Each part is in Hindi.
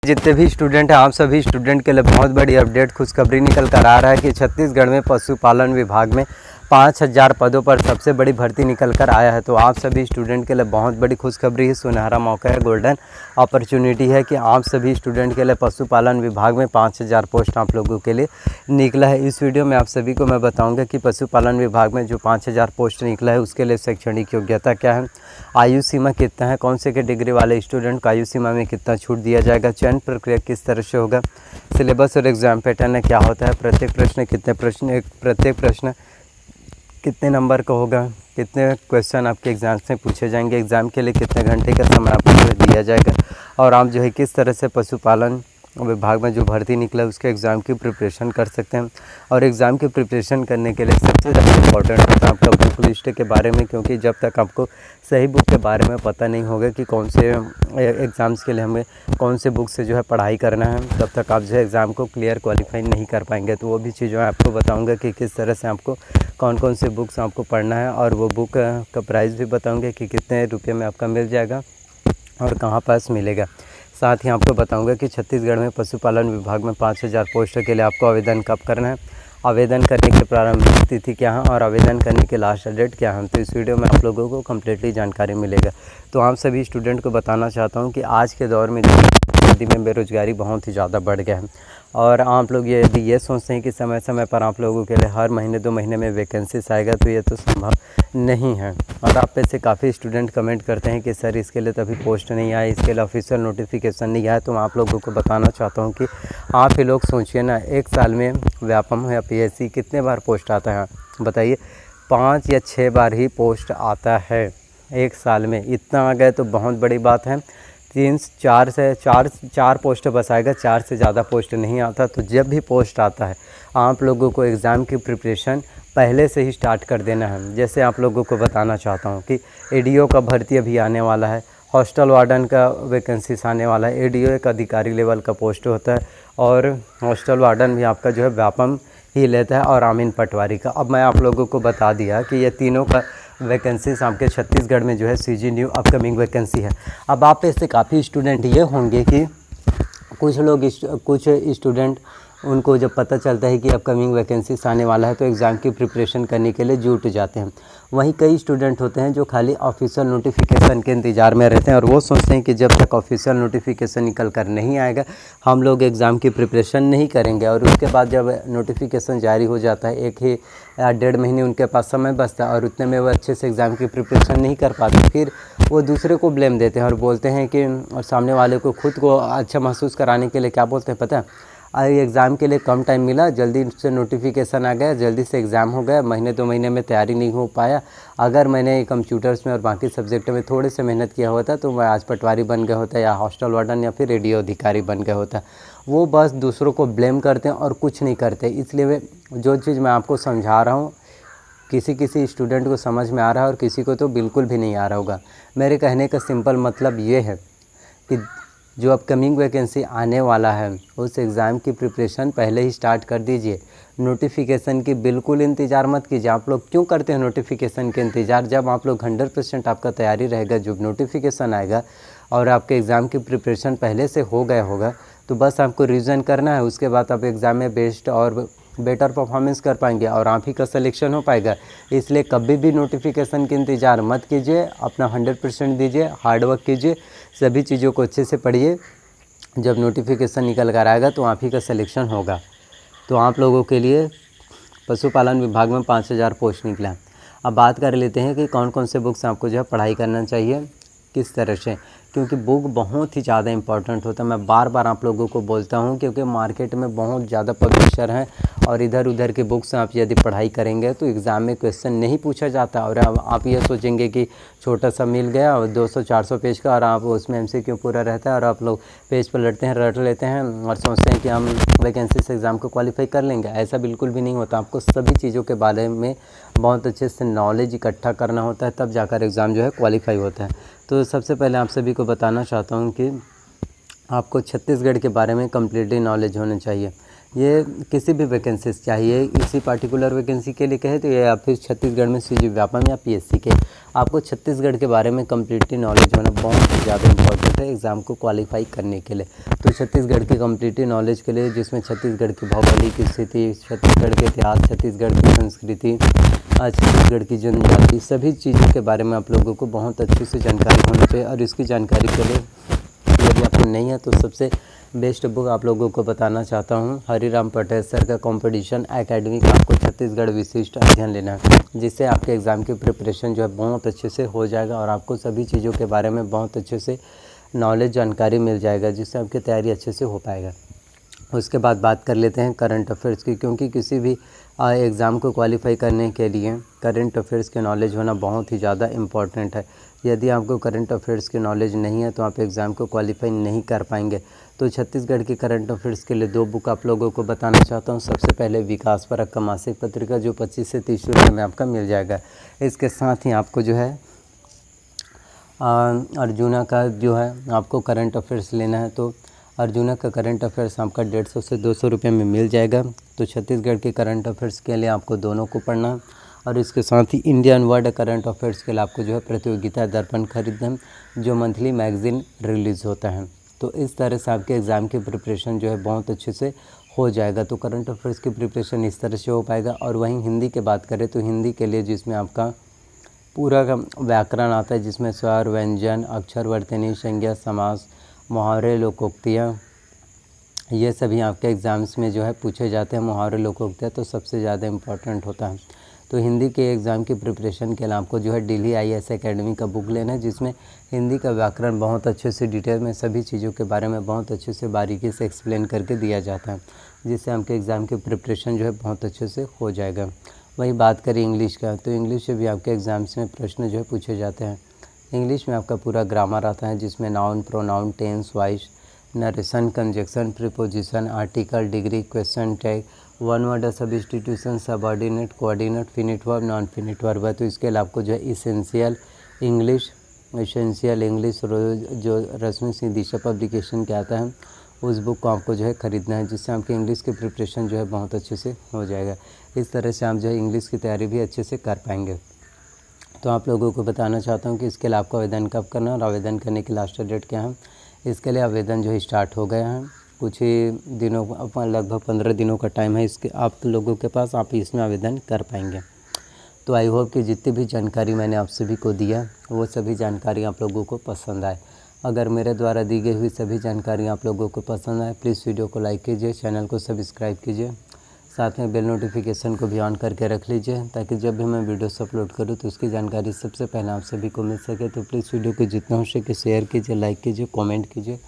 जितने भी स्टूडेंट हैं आप सभी स्टूडेंट के लिए बहुत बड़ी अपडेट खुशखबरी निकल कर आ रहा है कि छत्तीसगढ़ में पशुपालन विभाग में 5000 पदों पर सबसे बड़ी भर्ती निकल कर आया है। तो आप सभी स्टूडेंट के लिए बहुत बड़ी खुशखबरी है, सुनहरा मौका है, गोल्डन अपॉर्चुनिटी है कि आप सभी स्टूडेंट के लिए पशुपालन विभाग में 5000 पोस्ट आप लोगों के लिए निकला है। इस वीडियो में आप सभी को मैं बताऊंगा कि पशुपालन विभाग में जो 5000 पोस्ट निकला है उसके लिए शैक्षणिक योग्यता क्या है, आयु सीमा कितना है, कौन से के डिग्री वाले स्टूडेंट को आयु सीमा में कितना छूट दिया जाएगा, चयन प्रक्रिया किस तरह से होगा, सिलेबस और एग्ज़ाम पैटर्न क्या होता है, प्रत्येक प्रश्न कितने नंबर का होगा, कितने क्वेश्चन आपके एग्ज़ाम्स में पूछे जाएंगे, एग्ज़ाम के लिए कितने घंटे का समय आपको दिया जाएगा और आप जो है किस तरह से पशुपालन विभाग में जो भर्ती निकला है उसके एग्ज़ाम की प्रिपरेशन कर सकते हैं। और एग्ज़ाम की प्रिपरेशन करने के लिए सबसे ज़्यादा इम्पोर्टेंट होता है आपका बुक लिस्ट के बारे में, क्योंकि जब तक आपको सही बुक के बारे में पता नहीं होगा कि कौन से एग्ज़ाम्स के लिए हमें कौन से बुक से जो है पढ़ाई करना है, तब तक आप जो है एग्ज़ाम को क्लियर क्वालिफाई नहीं कर पाएंगे। तो वो भी चीज़ें आपको बताऊँगा कि किस तरह से आपको कौन कौन से बुक्स आपको पढ़ना है और वो बुक का प्राइस भी बताऊँगा कि कितने रुपये में आपका मिल जाएगा और कहाँ पास मिलेगा। साथ ही आपको बताऊंगा कि छत्तीसगढ़ में पशुपालन विभाग में 5000 पोस्ट के लिए आपको आवेदन कब करना है, आवेदन करने की प्रारंभिक तिथि क्या है और आवेदन करने की लास्ट डेट क्या है। तो इस वीडियो में आप लोगों को कम्प्लीटली जानकारी मिलेगा। तो आप सभी स्टूडेंट को बताना चाहता हूं कि आज के दौर में यदि में बेरोज़गारी बहुत ही ज़्यादा बढ़ गया है और आप लोग यदि ये सोचते हैं कि समय समय पर आप लोगों के लिए हर महीने 2 महीने में वैकेंसीज आएगा, तो ये तो संभव नहीं है। और आप में से काफ़ी स्टूडेंट कमेंट करते हैं कि सर इसके लिए तो अभी पोस्ट नहीं आया, इसके लिए ऑफिशियल नोटिफिकेशन नहीं आया। तो मैं आप लोगों को बताना चाहता हूँ कि आप ही लोग सोचिए ना, एक साल में व्यापम या PSC कितने बार पोस्ट आता है बताइए? 5 या 6 बार ही पोस्ट आता है एक साल में। इतना आ गए तो बहुत बड़ी बात है। 4 पोस्ट बस आएगा, 4 से ज़्यादा पोस्ट नहीं आता। तो जब भी पोस्ट आता है आप लोगों को एग्ज़ाम की प्रिपरेशन पहले से ही स्टार्ट कर देना है। जैसे आप लोगों को बताना चाहता हूँ कि ADO का भर्ती अभी आने वाला है, हॉस्टल वार्डन का वैकेंसीज आने वाला है। ADO एक अधिकारी लेवल का पोस्ट होता है और हॉस्टल वार्डन भी आपका जो है व्यापम ही लेता है और आमीन पटवारी का। अब मैं आप लोगों को बता दिया कि ये तीनों का वैकेंसीज आपके छत्तीसगढ़ में जो है CG न्यू अपकमिंग वैकेंसी है। अब आप ऐसे काफ़ी स्टूडेंट ये होंगे कि कुछ स्टूडेंट उनको जब पता चलता है कि अपकमिंग वैकेंसीज आने वाला है तो एग्ज़ाम की प्रिपरेशन करने के लिए जुट जाते हैं। वहीं कई स्टूडेंट होते हैं जो खाली ऑफिशियल नोटिफिकेशन के इंतज़ार में रहते हैं और वो सोचते हैं कि जब तक ऑफिशियल नोटिफिकेशन निकल कर नहीं आएगा हम लोग एग्ज़ाम की प्रिपरेशन नहीं करेंगे। और उसके बाद जब नोटिफिकेशन जारी हो जाता है 1 ही 1.5 महीने उनके पास समय बचता है और उतने में वो अच्छे से एग्ज़ाम की प्रिपरेशन नहीं कर पाते, फिर वो दूसरे को ब्लेम देते हैं और बोलते हैं कि, और सामने वाले को खुद को अच्छा महसूस कराने के लिए क्या बोलते हैं पता है? एग्ज़ाम के लिए कम टाइम मिला, जल्दी से नोटिफिकेशन आ गया, जल्दी से एग्ज़ाम हो गया, महीने 2 महीने में तैयारी नहीं हो पाया। अगर मैंने कंप्यूटर्स में और बाकी सब्जेक्ट में थोड़े से मेहनत किया होता तो मैं आज पटवारी बन गया होता या हॉस्टल वार्डन या फिर ADO अधिकारी बन गया होता। वो बस दूसरों को ब्लेम करते हैं और कुछ नहीं करते। इसलिए जो चीज़ मैं आपको समझा रहा हूँ किसी स्टूडेंट को समझ में आ रहा है और किसी को तो बिल्कुल भी नहीं आ रहा होगा। मेरे कहने का सिंपल मतलब ये है कि जो अपकमिंग वैकेंसी आने वाला है उस एग्ज़ाम की प्रिपरेशन पहले ही स्टार्ट कर दीजिए। नोटिफिकेशन की बिल्कुल इंतज़ार मत कीजिए। आप लोग क्यों करते हैं नोटिफिकेशन के इंतज़ार? जब आप लोग 100% आपका तैयारी रहेगा, जब नोटिफिकेशन आएगा और आपके एग्ज़ाम की प्रिपरेशन पहले से हो गया होगा तो बस आपको रिवीजन करना है। उसके बाद आप एग्ज़ाम में बेस्ट और बेटर परफॉर्मेंस कर पाएंगे और आप ही का सिलेक्शन हो पाएगा। इसलिए कभी भी नोटिफिकेशन के इंतज़ार मत कीजिए, अपना 100% दीजिए, हार्ड वर्क कीजिए, सभी चीज़ों को अच्छे से पढ़िए। जब नोटिफिकेशन निकल कर आएगा तो आप ही का सिलेक्शन होगा। तो आप लोगों के लिए पशुपालन विभाग में 5000 पोस्ट निकला है। अब बात कर लेते हैं कि कौन कौन से बुक्स आपको जो है पढ़ाई करना चाहिए, किस तरह से, क्योंकि बुक बहुत ही ज़्यादा इंपॉर्टेंट होता है। मैं बार बार आप लोगों को बोलता हूँ क्योंकि मार्केट में बहुत ज़्यादा पब्लिशर हैं और इधर उधर के बुक्स आप यदि पढ़ाई करेंगे तो एग्ज़ाम में क्वेश्चन नहीं पूछा जाता। और अब आप ये सोचेंगे कि छोटा सा मिल गया और 200-400 पेज का और आप उसमें MCQ पूरा रहता है और आप लोग पेज पर लड़ते हैं, रट लेते हैं और सोचते हैं कि हम वैकेंसी से एग्ज़ाम को क्वालिफाई कर लेंगे। ऐसा बिल्कुल भी नहीं होता। आपको सभी चीज़ों के बारे में बहुत अच्छे से नॉलेज इकट्ठा करना होता है, तब जाकर एग्ज़ाम जो है क्वालिफाई होता है। तो सबसे पहले आप सभी को बताना चाहता हूँ कि आपको छत्तीसगढ़ के बारे में कम्प्लीटली नॉलेज होना चाहिए। ये किसी भी वैकेंसी से चाहिए, इसी पार्टिकुलर वैकेंसी के लिए कहे तो ये या फिर छत्तीसगढ़ में सीजी व्यापम या पीएससी के, आपको छत्तीसगढ़ के बारे में कम्प्लीटली नॉलेज होना बहुत ही ज़्यादा इंपॉर्टेंट है एग्ज़ाम को क्वालिफाई करने के लिए। तो छत्तीसगढ़ की कम्प्लीटली नॉलेज के लिए, जिसमें छत्तीसगढ़ की भौगोलिक स्थिति, छत्तीसगढ़ के इतिहास, छत्तीसगढ़ की संस्कृति, छत्तीसगढ़ की जनजाति, सभी चीज़ों के बारे में आप लोगों को बहुत अच्छे से जानकारी होनी चाहिए। और इसकी जानकारी के लिए यदि आपको नहीं है तो सबसे बेस्ट बुक आप लोगों को बताना चाहता हूँ, हरिराम पटेल सर का कंपटीशन एकेडमी का आपको छत्तीसगढ़ विशिष्ट अध्ययन लेना है, जिससे आपके एग्ज़ाम की प्रिपरेशन जो है बहुत अच्छे से हो जाएगा और आपको सभी चीज़ों के बारे में बहुत अच्छे से नॉलेज जानकारी मिल जाएगा, जिससे आपकी तैयारी अच्छे से हो पाएगा। उसके बाद बात कर लेते हैं करंट अफेयर्स की, क्योंकि किसी भी एग्ज़ाम को क्वालिफाई करने के लिए करंट अफेयर्स की नॉलेज होना बहुत ही ज़्यादा इम्पॉर्टेंट है। यदि आपको करंट अफेयर्स की नॉलेज नहीं है तो आप एग्ज़ाम को क्वालिफाई नहीं कर पाएंगे। तो छत्तीसगढ़ की करंट अफेयर्स के लिए 2 बुक आप लोगों को बताना चाहता हूँ। सबसे पहले विकास परक का मासिक पत्रिका, जो 25 से 30 रुपये में आपका मिल जाएगा। इसके साथ ही आपको जो है अर्जुना का जो है आपको करंट अफेयर्स लेना है तो अर्जुना का करंट अफेयर्स आपका 150 से 200 रुपये में मिल जाएगा। तो छत्तीसगढ़ के करंट अफेयर्स के लिए आपको दोनों को पढ़ना है। और इसके साथ ही इंडियन वर्ल्ड करंट अफेयर्स के लिए आपको जो है प्रतियोगिता दर्पण खरीदना है, जो मंथली मैगज़ीन रिलीज़ होता है। तो इस तरह से आपके एग्ज़ाम की प्रिपरेशन जो है बहुत अच्छे से हो जाएगा। तो करंट अफेयर्स की प्रिपरेशन इस तरह से हो पाएगा। और वहीं हिंदी की बात करें तो हिंदी के लिए जिसमें आपका पूरा का व्याकरण आता है, जिसमें स्वर, व्यंजन, अक्षर, वर्तनी, संज्ञा, समास, मुहावरे, लोकोक्तियाँ, ये सभी आपके एग्ज़ाम्स में जो है पूछे जाते हैं। मुहावरे, लोकोक्तियाँ तो सबसे ज़्यादा इम्पोर्टेंट होता है। तो हिंदी के एग्ज़ाम की प्रिपरेशन के लिए आपको जो है दिल्ली IAS एकेडमी का बुक लेना है, जिसमें हिंदी का व्याकरण बहुत अच्छे से डिटेल में सभी चीज़ों के बारे में बहुत अच्छे से बारीकी से एक्सप्लेन करके दिया जाता है, जिससे आपके एग्ज़ाम की प्रिपरेशन जो है बहुत अच्छे से हो जाएगा। वही बात करें इंग्लिश का, तो इंग्लिश से भी आपके एग्ज़ाम्स में प्रश्न जो है पूछे जाते हैं। इंग्लिश में आपका पूरा ग्रामर आता है, जिसमें noun, pronoun, tense, voice, narration, conjunction, preposition, article, degree, question tag, one word substitution, subordinate, coordinate, finite verb, non finite verb है। तो इसके लिए आपको जो है एसेंशियल इंग्लिश जो रश्मि सिंह दिशा पब्लिकेशन के आता है, उस बुक को आपको जो है ख़रीदना है, जिससे आपकी इंग्लिश की प्रिपरेशन जो है बहुत अच्छे से हो जाएगा। इस तरह से आप जो है इंग्लिश की तैयारी भी अच्छे से कर पाएंगे। तो आप लोगों को बताना चाहता हूँ कि इसके लिए आपको आवेदन कब करना है और आवेदन करने की लास्ट डेट क्या है। इसके लिए आवेदन जो है स्टार्ट हो गया है, कुछ ही दिनों, लगभग 15 दिनों का टाइम है इसके आप लोगों के पास, आप इसमें आवेदन कर पाएंगे। तो आई होप कि जितनी भी जानकारी मैंने आप सभी को दिया वो सभी जानकारी आप लोगों को पसंद आए। अगर मेरे द्वारा दी गई हुई सभी जानकारी आप लोगों को पसंद आए, प्लीज़ वीडियो को लाइक कीजिए, चैनल को सब्सक्राइब कीजिए, साथ में बेल नोटिफिकेशन को भी ऑन करके रख लीजिए, ताकि जब भी मैं वीडियोस अपलोड करूँ तो उसकी जानकारी सबसे पहले आप सभी को मिल सके। तो प्लीज़ वीडियो को जितना हो सके शेयर कीजिए, लाइक कीजिए, कमेंट कीजिए,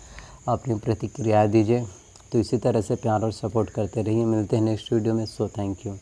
अपनी प्रतिक्रिया दीजिए। तो इसी तरह से प्यार और सपोर्ट करते रहिए। मिलते हैं नेक्स्ट वीडियो में। So thank you.